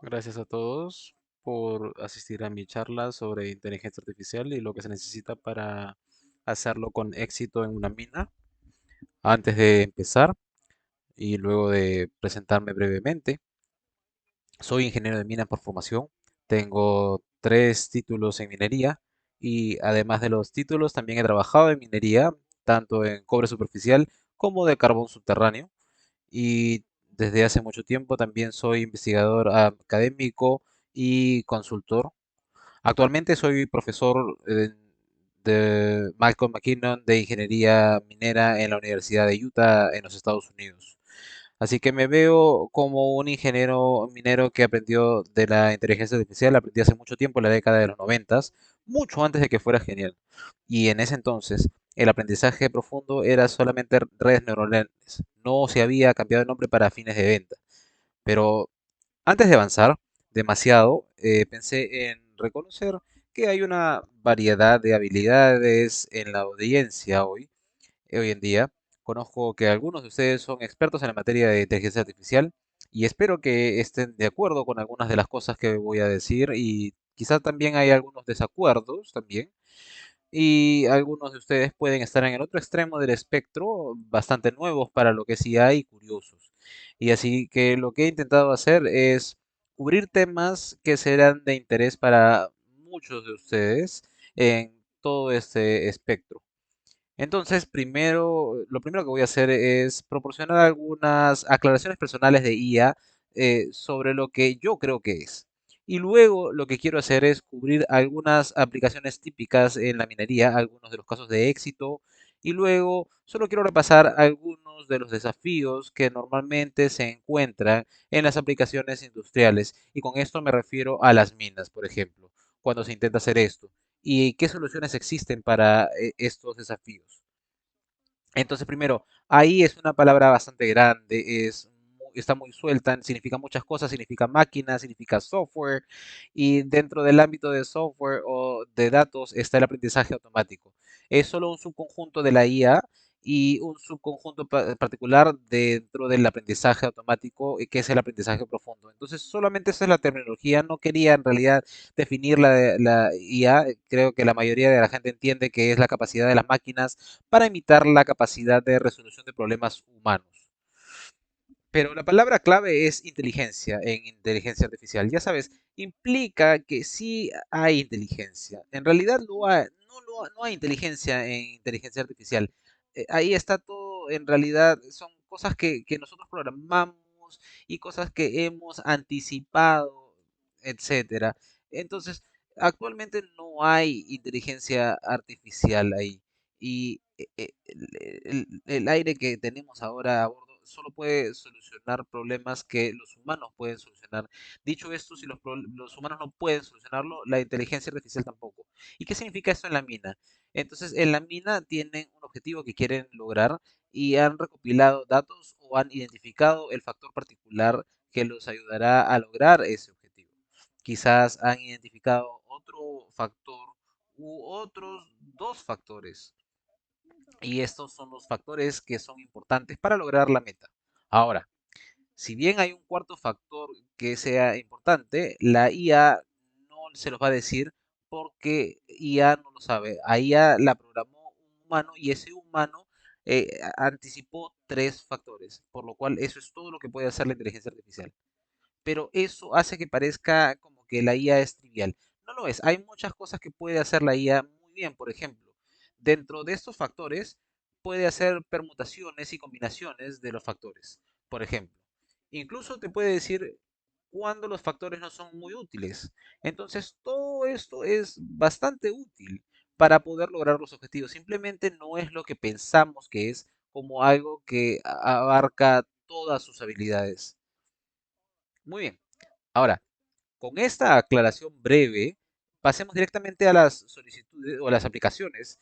Gracias a todos por asistir a mi charla sobre inteligencia artificial y lo que se necesita para hacerlo con éxito en una mina. Antes de empezar y luego de presentarme brevemente, soy ingeniero de minas por formación. Tengo 3 títulos en minería y además de los títulos también he trabajado en minería, tanto en cobre superficial como de carbón subterráneo. Y desde hace mucho tiempo también soy investigador académico y consultor. Actualmente soy profesor de Malcolm McKinnon de Ingeniería Minera en la Universidad de Utah en los Estados Unidos. Así que me veo como un ingeniero minero que aprendió de la inteligencia artificial, aprendí hace mucho tiempo, en la década de los 90, mucho antes de que fuera genial. Y en ese entonces el aprendizaje profundo era solamente redes neuronales, no se había cambiado el nombre para fines de venta. Pero antes de avanzar demasiado, pensé en reconocer que hay una variedad de habilidades en la audiencia hoy en día. Conozco que algunos de ustedes son expertos en la materia de inteligencia artificial y espero que estén de acuerdo con algunas de las cosas que voy a decir y quizás también hay algunos desacuerdos también. Y algunos de ustedes pueden estar en el otro extremo del espectro, bastante nuevos para lo que sí hay, curiosos. Y así que lo que he intentado hacer es cubrir temas que serán de interés para muchos de ustedes en todo este espectro. Entonces, lo primero que voy a hacer es proporcionar algunas aclaraciones personales de IA sobre lo que yo creo que es. Y luego lo que quiero hacer es cubrir algunas aplicaciones típicas en la minería, algunos de los casos de éxito. Y luego solo quiero repasar algunos de los desafíos que normalmente se encuentran en las aplicaciones industriales. Y con esto me refiero a las minas, por ejemplo, cuando se intenta hacer esto y qué soluciones existen para estos desafíos. Entonces, primero, ahí es una palabra bastante grande, está muy suelta, significa muchas cosas, significa máquina, significa software, y dentro del ámbito de software o de datos está el aprendizaje automático. Es solo un subconjunto de la IA y un subconjunto particular dentro del aprendizaje automático, que es el aprendizaje profundo. Entonces, solamente esa es la terminología, no quería en realidad definir la IA, creo que la mayoría de la gente entiende que es la capacidad de las máquinas para imitar la capacidad de resolución de problemas humanos. Pero la palabra clave es inteligencia en inteligencia artificial. Ya sabes, implica que sí hay inteligencia. En realidad no hay inteligencia en inteligencia artificial. Ahí está todo, en realidad son cosas que nosotros programamos y cosas que hemos anticipado, etcétera. Entonces, actualmente no hay inteligencia artificial ahí. Y el aire que tenemos ahora a bordo solo puede solucionar problemas que los humanos pueden solucionar. Dicho esto, si los humanos no pueden solucionarlo, la inteligencia artificial tampoco. ¿Y qué significa esto en la mina? Entonces, en la mina tienen un objetivo que quieren lograr y han recopilado datos o han identificado el factor particular que los ayudará a lograr ese objetivo. Quizás han identificado otro factor u otros 2 factores y estos son los factores que son importantes para lograr la meta. Ahora, si bien hay un cuarto factor que sea importante, la IA no se los va a decir porque IA no lo sabe. A IA la programó un humano y ese humano anticipó 3 factores, por lo cual eso es todo lo que puede hacer la inteligencia artificial. Pero eso hace que parezca como que la IA es trivial. No lo es. Hay muchas cosas que puede hacer la IA muy bien. Por ejemplo, dentro de estos factores puede hacer permutaciones y combinaciones de los factores. Por ejemplo, incluso te puede decir cuándo los factores no son muy útiles. Entonces, todo esto es bastante útil para poder lograr los objetivos. Simplemente no es lo que pensamos que es como algo que abarca todas sus habilidades. Muy bien. Ahora, con esta aclaración breve, pasemos directamente a las solicitudes o a las aplicaciones.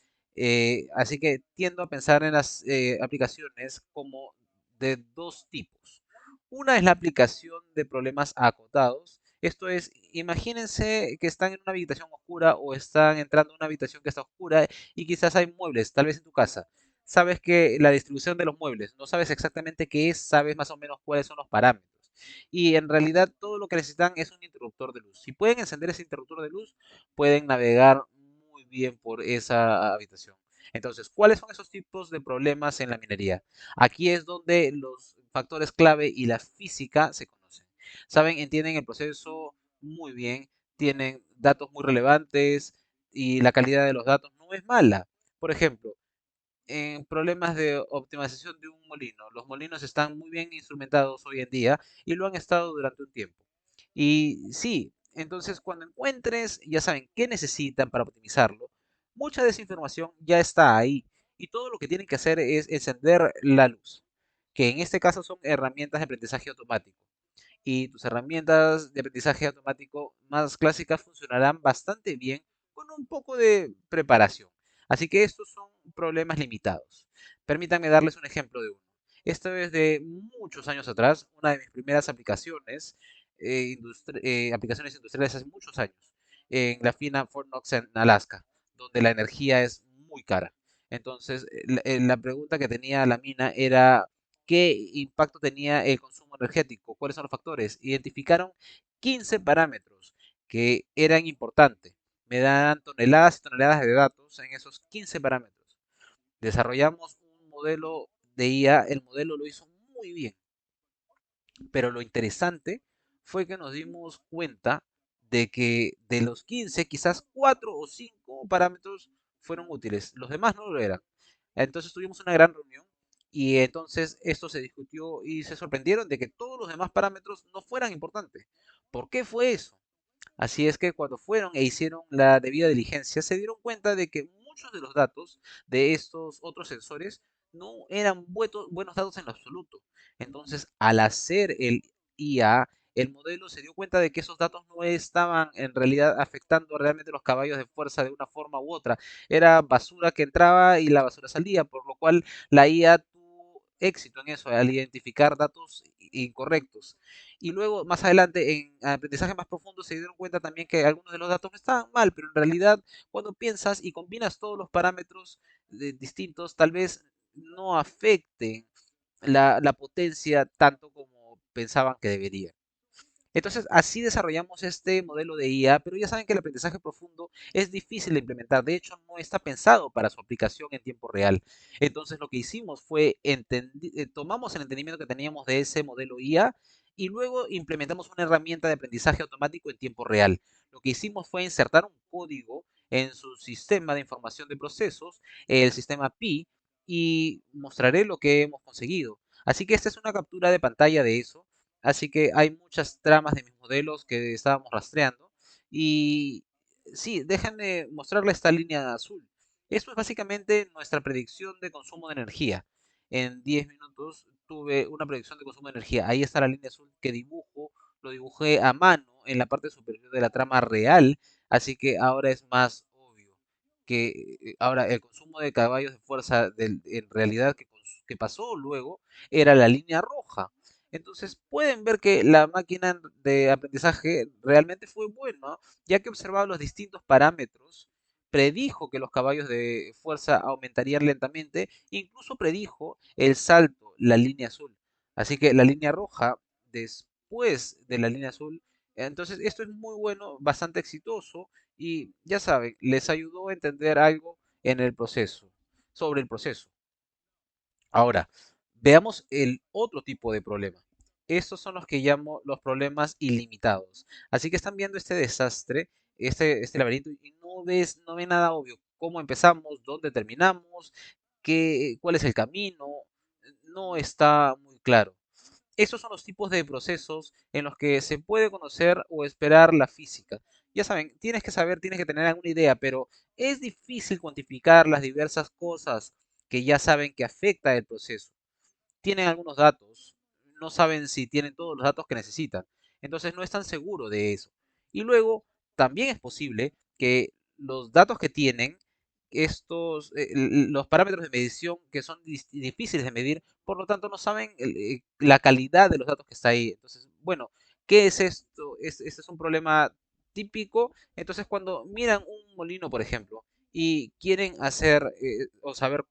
Así que tiendo a pensar en las aplicaciones como de 2 tipos. Una es la aplicación de problemas acotados. Esto es, imagínense que están en una habitación oscura o están entrando a una habitación que está oscura y quizás hay muebles, tal vez en tu casa. Sabes que la distribución de los muebles, no sabes exactamente qué es, sabes más o menos cuáles son los parámetros. Y en realidad todo lo que necesitan es un interruptor de luz. Si pueden encender ese interruptor de luz, pueden navegar muy bien por esa habitación. Entonces, ¿cuáles son esos tipos de problemas en la minería? Aquí es donde los factores clave y la física se conocen. Saben, entienden el proceso muy bien, tienen datos muy relevantes y la calidad de los datos no es mala. Por ejemplo, en problemas de optimización de un molino. Los molinos están muy bien instrumentados hoy en día y lo han estado durante un tiempo. Y sí, entonces cuando encuentres, ya saben qué necesitan para optimizarlo, mucha de esa información ya está ahí y todo lo que tienen que hacer es encender la luz, que en este caso son herramientas de aprendizaje automático. Y tus herramientas de aprendizaje automático más clásicas funcionarán bastante bien con un poco de preparación. Así que estos son problemas limitados. Permítanme darles un ejemplo de uno. Esto es de muchos años atrás, una de mis primeras aplicaciones, aplicaciones industriales hace muchos años, en la fina Fort Knox en Alaska, donde la energía es muy cara. Entonces, la pregunta que tenía la mina era qué impacto tenía el consumo energético, cuáles son los factores. Identificaron 15 parámetros que eran importantes. Me dan toneladas y toneladas de datos en esos 15 parámetros. Desarrollamos un modelo de IA, el modelo lo hizo muy bien, pero lo interesante fue que nos dimos cuenta de que de los 15, quizás 4 o 5 parámetros fueron útiles, los demás no lo eran. Entonces tuvimos una gran reunión y entonces esto se discutió y se sorprendieron de que todos los demás parámetros no fueran importantes. ¿Por qué fue eso? Así es que cuando fueron e hicieron la debida diligencia, se dieron cuenta de que muchos de los datos de estos otros sensores no eran buenos datos en lo absoluto. Entonces, al hacer el IA, el modelo se dio cuenta de que esos datos no estaban en realidad afectando realmente los caballos de fuerza de una forma u otra. Era basura que entraba y la basura salía, por lo cual la IA tuvo éxito en eso, al identificar datos incorrectos. Y luego, más adelante, en aprendizaje más profundo, se dieron cuenta también que algunos de los datos no estaban mal, pero en realidad, cuando piensas y combinas todos los parámetros distintos, tal vez no afecten la potencia tanto como pensaban que debería. Entonces, así desarrollamos este modelo de IA, pero ya saben que el aprendizaje profundo es difícil de implementar. De hecho, no está pensado para su aplicación en tiempo real. Entonces, lo que hicimos fue, tomamos el entendimiento que teníamos de ese modelo IA y luego implementamos una herramienta de aprendizaje automático en tiempo real. Lo que hicimos fue insertar un código en su sistema de información de procesos, el sistema Pi, y mostraré lo que hemos conseguido. Así que esta es una captura de pantalla de eso. Así que hay muchas tramas de mis modelos que estábamos rastreando. Y sí, déjenme mostrarle esta línea azul. Esto es básicamente nuestra predicción de consumo de energía. En 10 minutos tuve una predicción de consumo de energía. Ahí está la línea azul que dibujo. Lo dibujé a mano en la parte superior de la trama real. Así que ahora es más obvio que ahora el consumo de caballos de fuerza en realidad que pasó luego era la línea roja. Entonces pueden ver que la máquina de aprendizaje realmente fue buena, ya que observaba los distintos parámetros, predijo que los caballos de fuerza aumentarían lentamente, incluso predijo el salto, la línea azul. Así que la línea roja después de la línea azul. Entonces esto es muy bueno, bastante exitoso y ya saben, les ayudó a entender algo en el proceso, sobre el proceso. Ahora, veamos el otro tipo de problema. Estos son los que llamo los problemas ilimitados. Así que están viendo este desastre, este laberinto, y no ve nada obvio. ¿Cómo empezamos? ¿Dónde terminamos? ¿Cuál es el camino? No está muy claro. Estos son los tipos de procesos en los que se puede conocer o esperar la física. Ya saben, tienes que saber, tienes que tener alguna idea, pero es difícil cuantificar las diversas cosas que ya saben que afecta el proceso. Tienen algunos datos, no saben si tienen todos los datos que necesitan, entonces no están seguros de eso. Y luego, también es posible que los datos que tienen, los parámetros de medición que son difíciles de medir, por lo tanto no saben la calidad de los datos que está ahí. Entonces, bueno, ¿qué es esto? Este es un problema típico. Entonces, cuando miran un molino, por ejemplo, y quieren hacer o saber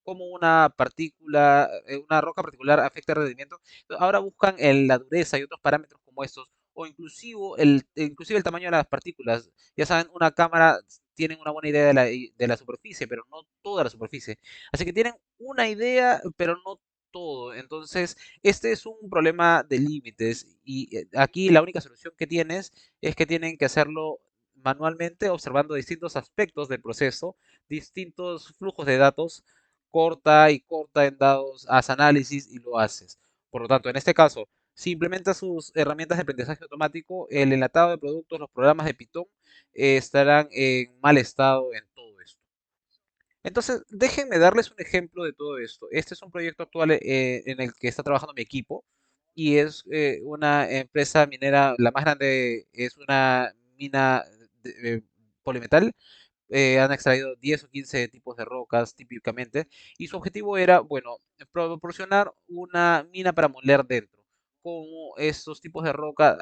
cómo una partícula, una roca particular afecta el rendimiento. Ahora buscan la dureza y otros parámetros como estos, o inclusive el tamaño de las partículas. Ya saben, una cámara tienen una buena idea de la superficie, pero no toda la superficie. Así que tienen una idea, pero no todo. Entonces, este es un problema de límites y aquí la única solución que tienes es que tienen que hacerlo manualmente observando distintos aspectos del proceso, distintos flujos de datos, corta y corta en dados, haz análisis y lo haces. Por lo tanto, en este caso, si implementas sus herramientas de aprendizaje automático, el enlatado de productos, los programas de Python estarán en mal estado en todo esto. Entonces, déjenme darles un ejemplo de todo esto. Este es un proyecto actual en el que está trabajando mi equipo y es una empresa minera, la más grande es una mina de polimetal. Han extraído 10 o 15 tipos de rocas típicamente y su objetivo era, bueno, proporcionar una mina para moler dentro, como estos tipos de roca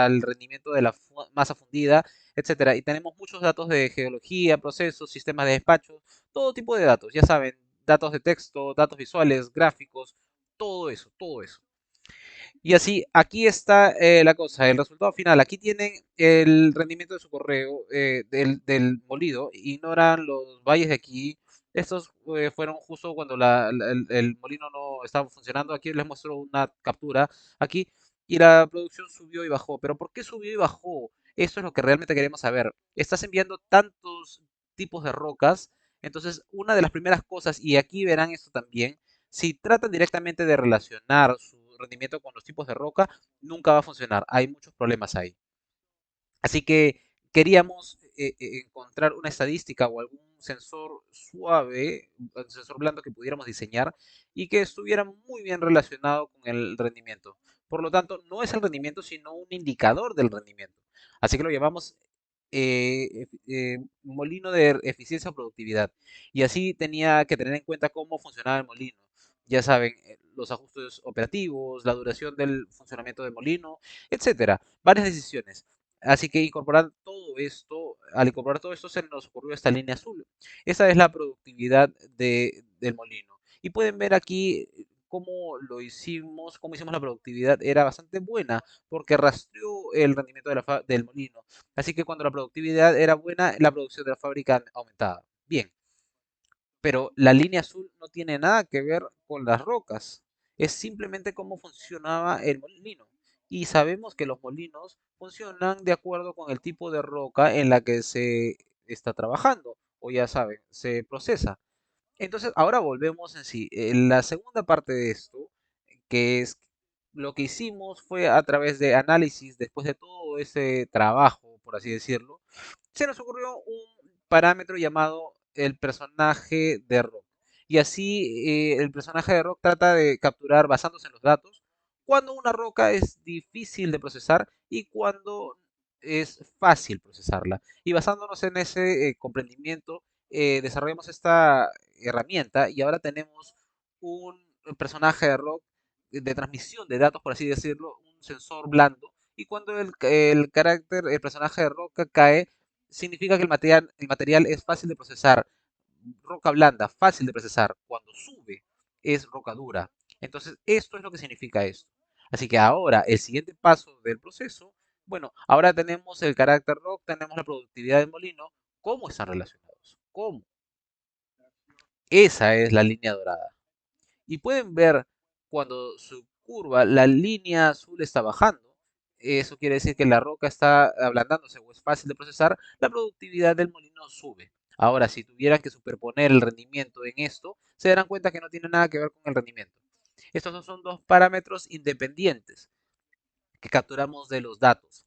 al rendimiento de la masa fundida, etcétera. Y tenemos muchos datos de geología, procesos, sistemas de despacho, todo tipo de datos, ya saben, datos de texto, datos visuales, gráficos, todo eso, todo eso. Y así, aquí está la cosa, el resultado final. Aquí tienen el rendimiento de su correo del molido. Ignoran los valles de aquí. Estos fueron justo cuando el molino no estaba funcionando. Aquí les muestro una captura. Aquí. Y la producción subió y bajó. Pero ¿por qué subió y bajó? Eso es lo que realmente queremos saber. Estás enviando tantos tipos de rocas. Entonces, una de las primeras cosas, y aquí verán esto también, si tratan directamente de relacionar su rendimiento con los tipos de roca, nunca va a funcionar. Hay muchos problemas ahí. Así que queríamos encontrar una estadística o algún sensor suave, un sensor blando que pudiéramos diseñar y que estuviera muy bien relacionado con el rendimiento. Por lo tanto, no es el rendimiento, sino un indicador del rendimiento. Así que lo llamamos molino de eficiencia o productividad. Y así tenía que tener en cuenta cómo funcionaba el molino. Ya saben, los ajustes operativos, la duración del funcionamiento del molino, etcétera. Varias decisiones. Así que al incorporar todo esto se nos ocurrió esta línea azul. Esa es la productividad del molino. Y pueden ver aquí cómo lo hicimos, cómo hicimos la productividad. Era bastante buena porque rastreó el rendimiento del molino. Así que cuando la productividad era buena, la producción de la fábrica aumentaba. Bien, pero la línea azul no tiene nada que ver con las rocas. Es simplemente cómo funcionaba el molino. Y sabemos que los molinos funcionan de acuerdo con el tipo de roca en la que se está trabajando. O ya saben, se procesa. Entonces, ahora volvemos en sí. En la segunda parte de esto, que es lo que hicimos fue a través de análisis, después de todo ese trabajo, por así decirlo, se nos ocurrió un parámetro llamado el personaje de Rock. Y así el personaje de Rock trata de capturar, basándose en los datos, cuando una roca es difícil de procesar y cuando es fácil procesarla. Y basándonos en ese comprendimiento, desarrollamos esta herramienta y ahora tenemos un personaje de Rock de transmisión de datos, por así decirlo, un sensor blando. Y cuando el personaje de roca cae, significa que el material es fácil de procesar. Roca blanda, fácil de procesar. Cuando sube, es roca dura. Entonces, esto es lo que significa esto. Así que ahora, el siguiente paso del proceso, bueno, ahora tenemos el carácter rock, tenemos la productividad del molino. ¿Cómo están relacionados? ¿Cómo? Esa es la línea dorada. Y pueden ver cuando su curva, la línea azul está bajando. Eso quiere decir que la roca está ablandándose o es fácil de procesar, la productividad del molino sube. Ahora, si tuvieran que superponer el rendimiento en esto, se darán cuenta que no tiene nada que ver con el rendimiento. Estos no son dos parámetros independientes que capturamos de los datos.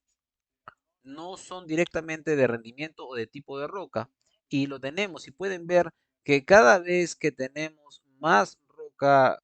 No son directamente de rendimiento o de tipo de roca. Y lo tenemos. Y pueden ver que cada vez que tenemos más roca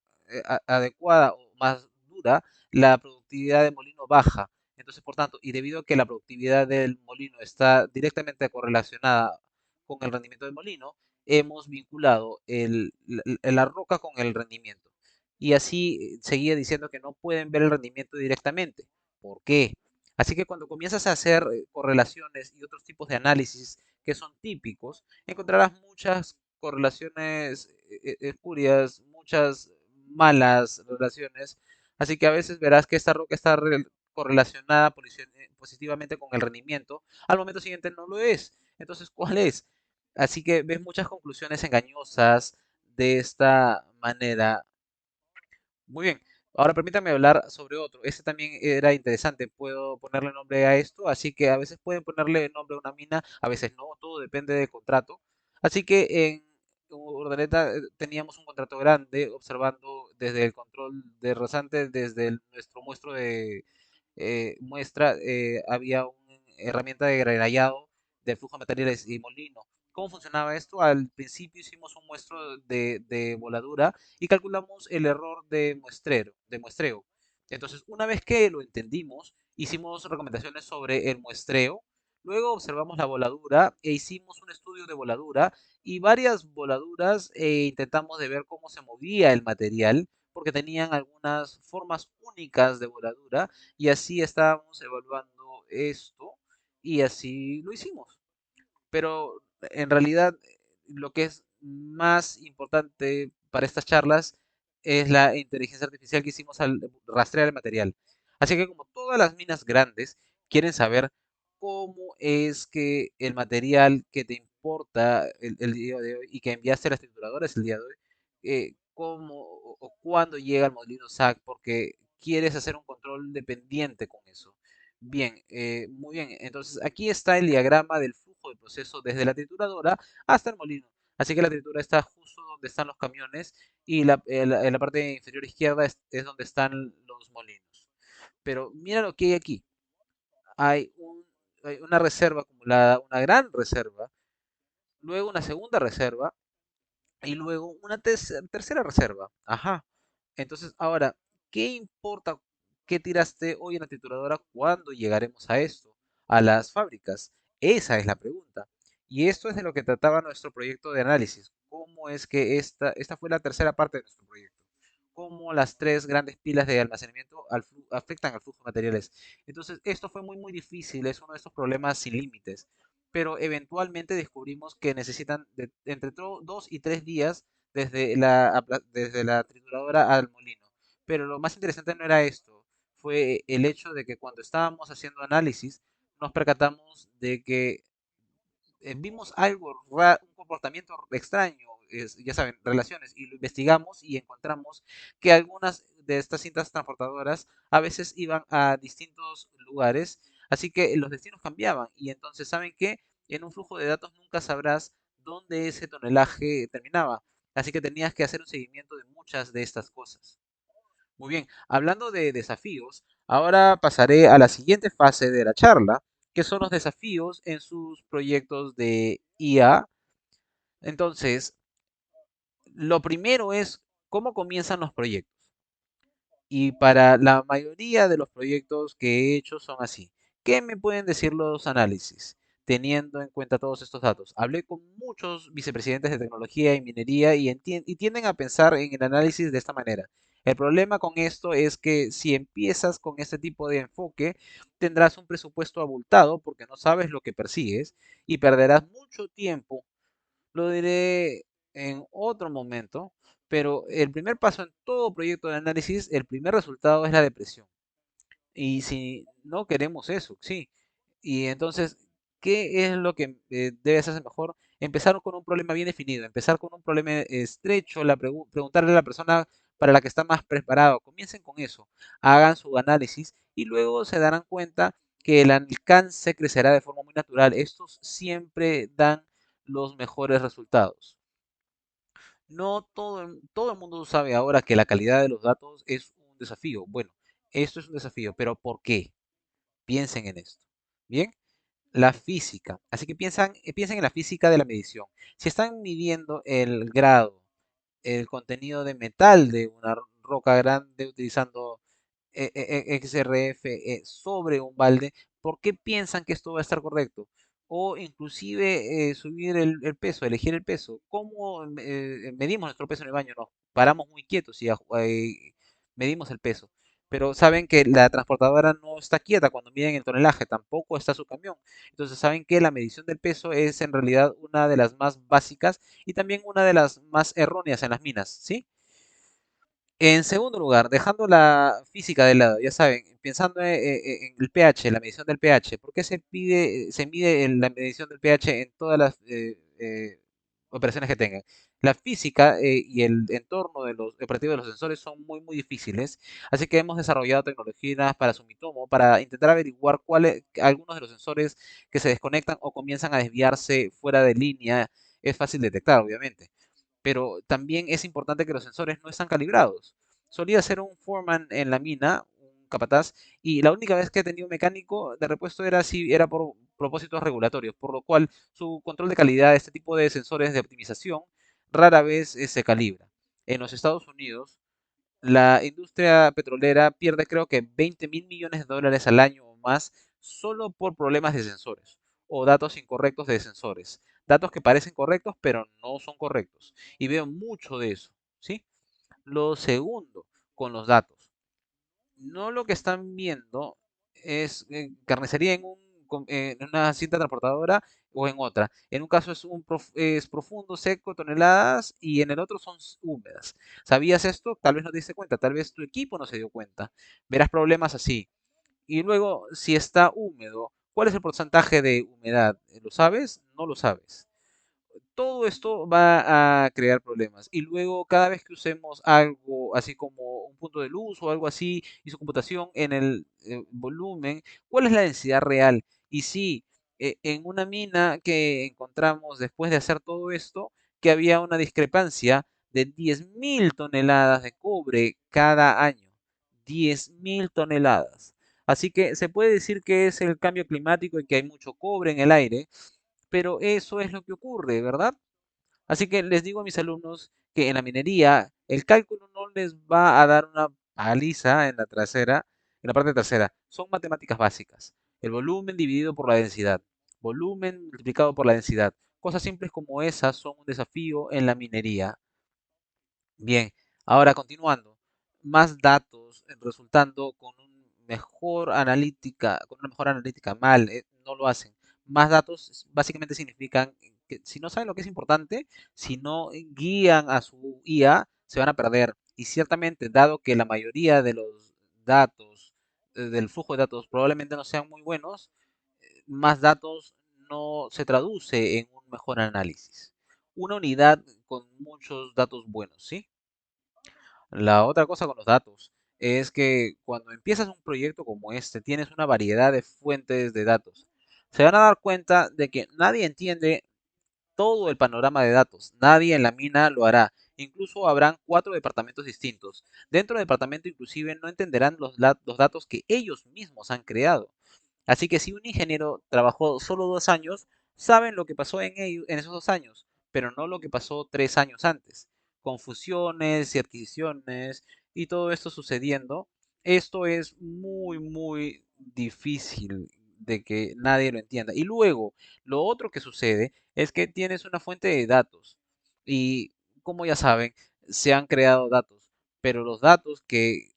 adecuada o más dura, la productividad del molino baja. Entonces, por tanto, y debido a que la productividad del molino está directamente correlacionada con el rendimiento del molino, hemos vinculado la roca con el rendimiento. Y así seguía diciendo que no pueden ver el rendimiento directamente. ¿Por qué? Así que cuando comienzas a hacer correlaciones y otros tipos de análisis que son típicos, encontrarás muchas correlaciones espurias, muchas malas relaciones. Así que a veces verás que esta roca está correlacionada positivamente con el rendimiento. Al momento siguiente no lo es. Entonces, ¿cuál es? Así que ves muchas conclusiones engañosas de esta manera. Muy bien. Ahora permítame hablar sobre otro. Este también era interesante. Puedo ponerle nombre a esto. Así que a veces pueden ponerle nombre a una mina, a veces no. Todo depende del contrato. Así que en Urdaneta teníamos un contrato grande observando desde el control de rasante, desde nuestro muestro de muestra, había una herramienta de granellado de flujo de materiales y molino. ¿Cómo funcionaba esto? Al principio hicimos un muestro de voladura y calculamos el error de muestreo. Entonces, una vez que lo entendimos, hicimos recomendaciones sobre el muestreo, luego observamos la voladura e hicimos un estudio de voladura y varias voladuras intentamos de ver cómo se movía el material, porque tenían algunas formas únicas de voladura y así estábamos evaluando esto y así lo hicimos. Pero en realidad lo que es más importante para estas charlas es la inteligencia artificial que hicimos al rastrear el material. Así que como todas las minas grandes quieren saber cómo es que el material que te importa el día de hoy y que enviaste a las trituradoras el día de hoy, cómo o cuándo llega al molino SAC, porque quieres hacer un control dependiente con eso. Bien, muy bien. Entonces aquí está el diagrama del flujo de proceso desde la trituradora hasta el molino. Así que la tritura está justo donde están los camiones y en la parte inferior izquierda es donde están los molinos. Pero mira lo que hay aquí. Hay, hay una reserva acumulada, una gran reserva, luego una segunda reserva y luego una tercera reserva. Ajá. Entonces, ahora, ¿qué importa qué tiraste hoy en la trituradora cuando llegaremos a esto? A las fábricas. Esa es la pregunta. Y esto es de lo que trataba nuestro proyecto de análisis. ¿Cómo es que esta fue la tercera parte de nuestro proyecto? Cómo las tres grandes pilas de almacenamiento afectan al flujo de materiales. Entonces, esto fue muy difícil, es uno de estos problemas sin límites. Pero eventualmente descubrimos que necesitan entre 2 y 3 días desde la trituradora al molino. Pero lo más interesante no era esto, fue el hecho de que cuando estábamos haciendo análisis nos percatamos de que vimos algo raro, un comportamiento extraño, ya saben, relaciones, y lo investigamos y encontramos que algunas de estas cintas transportadoras a veces iban a distintos lugares, así que los destinos cambiaban y entonces, ¿saben qué? En un flujo de datos nunca sabrás dónde ese tonelaje terminaba, así que tenías que hacer un seguimiento de muchas de estas cosas. Muy bien, hablando de desafíos, ahora pasaré a la siguiente fase de la charla, que son los desafíos en sus proyectos de IA. Entonces, lo primero es cómo comienzan los proyectos. Y para la mayoría de los proyectos que he hecho son así. ¿Qué me pueden decir los análisis? Teniendo en cuenta todos estos datos. Hablé con muchos vicepresidentes de tecnología y minería y tienden a pensar en el análisis de esta manera. El problema con esto es que si empiezas con este tipo de enfoque, tendrás un presupuesto abultado porque no sabes lo que persigues y perderás mucho tiempo. Lo diré en otro momento, pero el primer paso en todo proyecto de análisis, el primer resultado es la depresión. Y si no queremos eso, sí. Y entonces, ¿qué es lo que debes hacer mejor? Empezar con un problema bien definido, empezar con un problema estrecho, preguntarle a la persona para la que está más preparado. Comiencen con eso, hagan su análisis y luego se darán cuenta que el alcance crecerá de forma muy natural. Estos siempre dan los mejores resultados. No todo el mundo sabe ahora que la calidad de los datos es un desafío. Bueno, esto es un desafío, pero ¿por qué? Piensen en esto. Bien, la física. Así que piensen en la física de la medición. Si están midiendo el grado, el contenido de metal de una roca grande utilizando XRF sobre un balde, ¿por qué piensan que esto va a estar correcto? O inclusive subir el peso, elegir el peso. ¿Cómo medimos nuestro peso en el baño? Nos paramos muy quietos y medimos el peso. pero saben que la transportadora no está quieta cuando miden el tonelaje, tampoco está su camión. Entonces saben que la medición del peso es en realidad una de las más básicas y también una de las más erróneas en las minas, ¿sí? En segundo lugar, dejando la física de lado, ya saben, pensando en el pH, la medición del pH, ¿por qué se mide la medición del pH en todas las operaciones que tengan? La física y el entorno de los operativos de los sensores son muy difíciles, así que hemos desarrollado tecnologías para Sumitomo para intentar averiguar cuáles, algunos de los sensores que se desconectan o comienzan a desviarse fuera de línea. Es fácil detectar, obviamente, pero también es importante que los sensores no están calibrados. Solía ser un foreman en la mina, un capataz, y la única vez que he tenido un mecánico de repuesto era si era por propósitos regulatorios, por lo cual su control de calidad de este tipo de sensores de optimización rara vez se calibra. En los Estados Unidos, la industria petrolera pierde creo que 20.000 millones de dólares al año o más solo por problemas de sensores o datos incorrectos de sensores. Datos que parecen correctos pero no son correctos. Y veo mucho de eso, ¿sí? Lo segundo, con los datos. No lo que están viendo es carnicería en una cinta transportadora o en otra. En un caso es profundo, seco, toneladas, y en el otro son húmedas. ¿Sabías esto? Tal vez no te diste cuenta, tal vez tu equipo no se dio cuenta. Verás problemas así. Y luego, si está húmedo, ¿cuál es el porcentaje de humedad? ¿Lo sabes? No lo sabes. Todo esto va a crear problemas. Y luego, cada vez que usemos algo así como un punto de luz o algo así y su computación en el volumen, ¿cuál es la densidad real? Y sí, en una mina que encontramos después de hacer todo esto, que había una discrepancia de 10.000 toneladas de cobre cada año. 10.000 toneladas. Así que se puede decir que es el cambio climático y que hay mucho cobre en el aire, pero eso es lo que ocurre, ¿verdad? Así que les digo a mis alumnos que en la minería el cálculo no les va a dar una paliza en la trasera, en la parte trasera. Son matemáticas básicas. El volumen dividido por la densidad. Volumen multiplicado por la densidad. Cosas simples como esas son un desafío en la minería. Bien, ahora continuando, más datos resultando con una mejor analítica, mal, no lo hacen. Más datos básicamente significan que si no saben lo que es importante, si no guían a su IA, se van a perder. Y ciertamente, dado que la mayoría de los datos, del flujo de datos probablemente no sean muy buenos, más datos no se traduce en un mejor análisis. Una unidad con muchos datos buenos, ¿sí? La otra cosa con los datos es que cuando empiezas un proyecto como este, tienes una variedad de fuentes de datos. Se van a dar cuenta de que nadie entiende todo el panorama de datos. Nadie en la mina lo hará. Incluso habrán 4 departamentos distintos. Dentro del departamento inclusive no entenderán los datos que ellos mismos han creado. Así que si un ingeniero trabajó solo 2 años, saben lo que pasó en esos 2 años, pero no lo que pasó 3 años antes. Confusiones y adquisiciones y todo esto sucediendo. Esto es muy difícil de que nadie lo entienda. Y luego, lo otro que sucede es que tienes una fuente de datos. Y como ya saben, se han creado datos, pero los datos que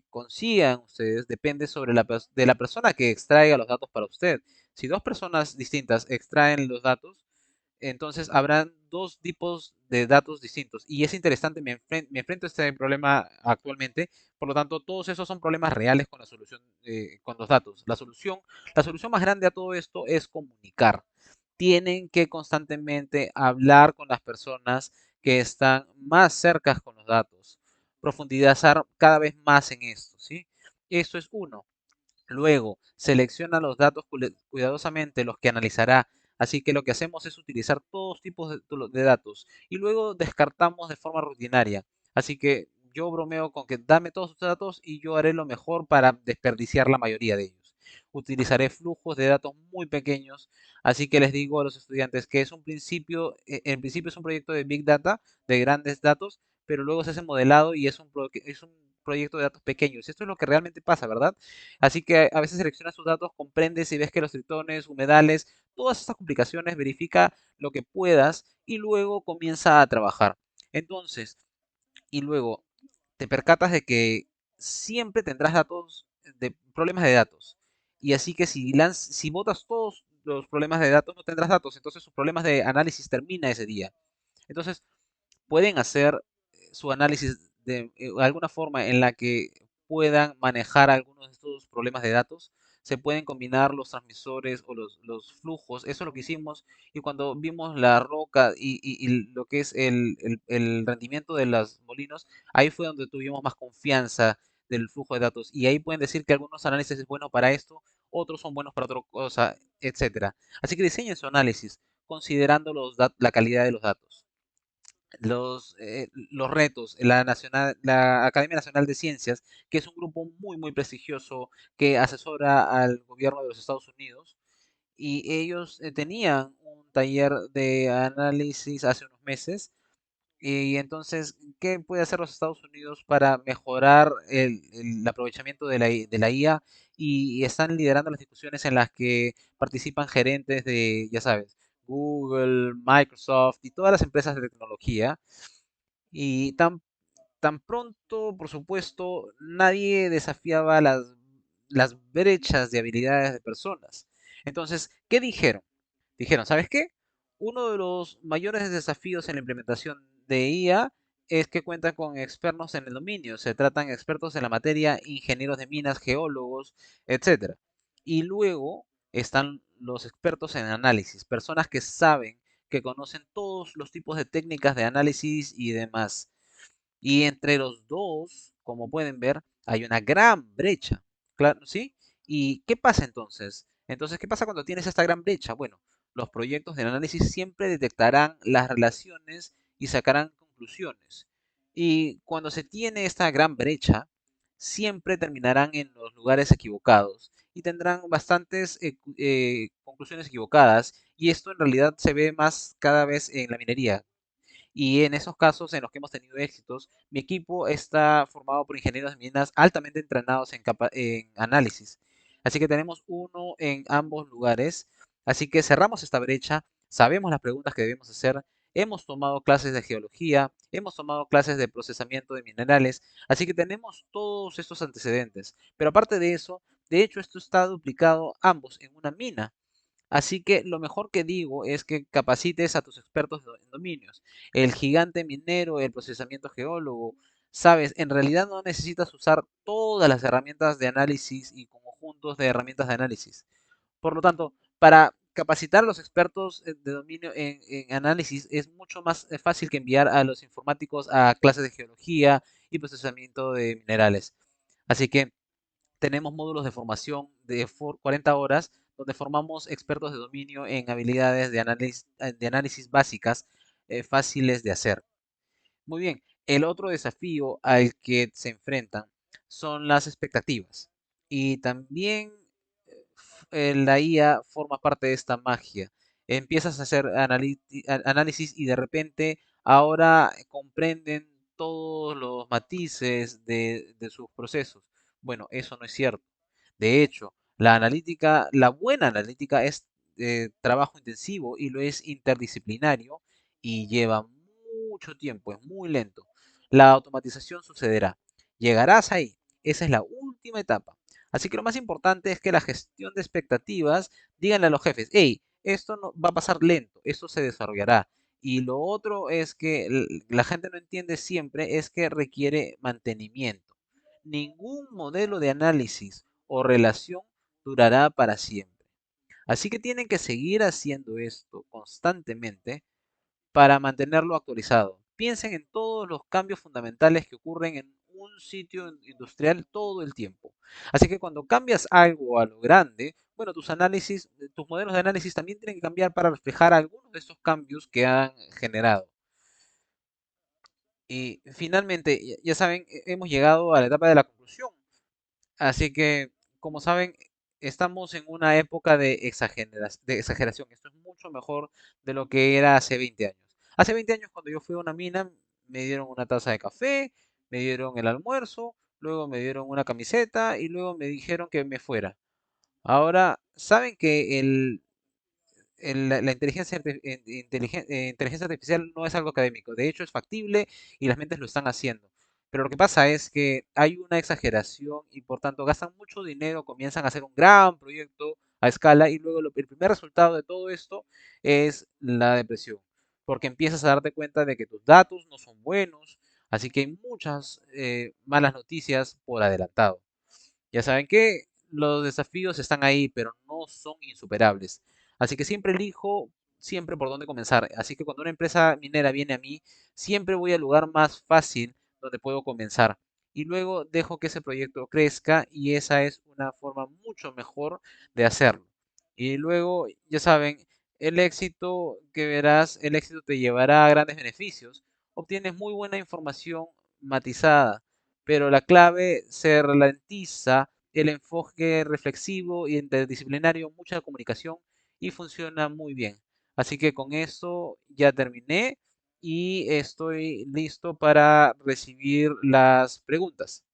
consigan ustedes depende de la persona que extraiga los datos para usted. Si dos personas distintas extraen los datos, entonces habrán dos tipos de datos distintos. Y es interesante, me enfrento a este problema actualmente. Por lo tanto, todos esos son problemas reales con la solución, con los datos. La solución más grande a todo esto es comunicar. Tienen que constantemente hablar con las personas que están más cerca con los datos, profundizar cada vez más en esto, ¿sí? Eso es uno. Luego, selecciona los datos cuidadosamente, los que analizará. Así que lo que hacemos es utilizar todos tipos de datos y luego descartamos de forma rutinaria. Así que yo bromeo con que dame todos tus datos y yo haré lo mejor para desperdiciar la mayoría de ellos. Utilizaré flujos de datos muy pequeños, así que les digo a los estudiantes que es un principio, en principio es un proyecto de Big Data, de grandes datos, pero luego se hace modelado y es un proyecto de datos pequeños. Esto es lo que realmente pasa, ¿verdad? Así que a veces seleccionas tus datos, comprendes y ves que los tritones, humedales, todas estas complicaciones, verifica lo que puedas y luego comienza a trabajar. Entonces, y luego te percatas de que siempre tendrás datos de problemas de datos. Y así que si botas todos los problemas de datos, no tendrás datos. Entonces sus problemas de análisis termina ese día. Entonces pueden hacer su análisis de alguna forma en la que puedan manejar algunos de estos problemas de datos. Se pueden combinar los transmisores o los flujos. Eso es lo que hicimos. Y cuando vimos la roca y lo que es el rendimiento de los molinos, ahí fue donde tuvimos más confianza del flujo de datos. Y ahí pueden decir que algunos análisis es bueno para esto, otros son buenos para otra cosa, etcétera. Así que diseñen su análisis considerando la calidad de los datos, los retos, la Academia Nacional de Ciencias, que es un grupo muy, muy prestigioso que asesora al gobierno de los Estados Unidos, y ellos tenían un taller de análisis hace unos meses. Y entonces, ¿qué puede hacer los Estados Unidos para mejorar el aprovechamiento de la IA? Y están liderando las discusiones en las que participan gerentes de, ya sabes, Google, Microsoft y todas las empresas de tecnología. Y tan pronto, por supuesto, nadie desafiaba las brechas de habilidades de personas. Entonces, ¿qué dijeron? Dijeron, ¿sabes qué? Uno de los mayores desafíos en la implementación de IA es que cuenta con expertos en el dominio. Se tratan expertos en la materia, ingenieros de minas, geólogos, etcétera. Y luego están los expertos en análisis, personas que saben, que conocen todos los tipos de técnicas de análisis y demás. Y entre los dos, como pueden ver, hay una gran brecha. Claro, ¿sí? ¿Y qué pasa entonces? Entonces, ¿qué pasa cuando tienes esta gran brecha? Bueno, los proyectos de análisis siempre detectarán las relaciones y sacarán conclusiones. Y cuando se tiene esta gran brecha, siempre terminarán en los lugares equivocados y tendrán bastantes conclusiones equivocadas. Y esto en realidad se ve más cada vez en la minería. Y en esos casos en los que hemos tenido éxitos, mi equipo está formado por ingenieros de minas altamente entrenados en análisis. Así que tenemos uno en ambos lugares. Así que cerramos esta brecha, sabemos las preguntas que debemos hacer, hemos tomado clases de geología, hemos tomado clases de procesamiento de minerales, así que tenemos todos estos antecedentes. Pero aparte de eso, de hecho esto está duplicado ambos en una mina. Así que lo mejor que digo es que capacites a tus expertos en dominios. El gigante minero, el procesamiento geólogo, sabes, en realidad no necesitas usar todas las herramientas de análisis y conjuntos de herramientas de análisis. Por lo tanto, para capacitar a los expertos de dominio en análisis es mucho más fácil que enviar a los informáticos a clases de geología y procesamiento de minerales. Así que tenemos módulos de formación de 40 horas donde formamos expertos de dominio en habilidades de análisis básicas fáciles de hacer. Muy bien, el otro desafío al que se enfrentan son las expectativas. Y también la IA forma parte de esta magia. Empiezas a hacer análisis y de repente ahora comprenden todos los matices de sus procesos. Bueno, eso no es cierto. De hecho, la buena analítica es trabajo intensivo y lo es interdisciplinario y lleva mucho tiempo, es muy lento. La automatización sucederá. Llegarás ahí. Esa es la última etapa. Así que lo más importante es que la gestión de expectativas, díganle a los jefes, hey, esto no va a pasar lento, esto se desarrollará. Y lo otro es que la gente no entiende siempre es que requiere mantenimiento. Ningún modelo de análisis o relación durará para siempre. Así que tienen que seguir haciendo esto constantemente para mantenerlo actualizado. Piensen en todos los cambios fundamentales que ocurren en un sitio industrial todo el tiempo. Así que cuando cambias algo a lo grande, bueno, tus modelos de análisis también tienen que cambiar para reflejar algunos de estos cambios que han generado. Y finalmente, ya saben, hemos llegado a la etapa de la conclusión. Así que, como saben, estamos en una época de exageración. Esto es mucho mejor de lo que era hace 20 años. Hace 20 años, cuando yo fui a una mina, me dieron una taza de café, me dieron el almuerzo, luego me dieron una camiseta y luego me dijeron que me fuera. Ahora, saben que la inteligencia artificial no es algo académico. De hecho, es factible y las mentes lo están haciendo. Pero lo que pasa es que hay una exageración y por tanto gastan mucho dinero, comienzan a hacer un gran proyecto a escala y luego el primer resultado de todo esto es la depresión, porque empiezas a darte cuenta de que tus datos no son buenos, así que hay muchas malas noticias por adelantado. Ya saben que los desafíos están ahí, pero no son insuperables. Así que siempre elijo siempre por dónde comenzar. Así que cuando una empresa minera viene a mí, siempre voy al lugar más fácil donde puedo comenzar. Y luego dejo que ese proyecto crezca y esa es una forma mucho mejor de hacerlo. Y luego, ya saben, el éxito que verás, el éxito te llevará a grandes beneficios. Obtienes muy buena información matizada, pero la clave se ralentiza el enfoque reflexivo y interdisciplinario, mucha comunicación y funciona muy bien. Así que con eso ya terminé y estoy listo para recibir las preguntas.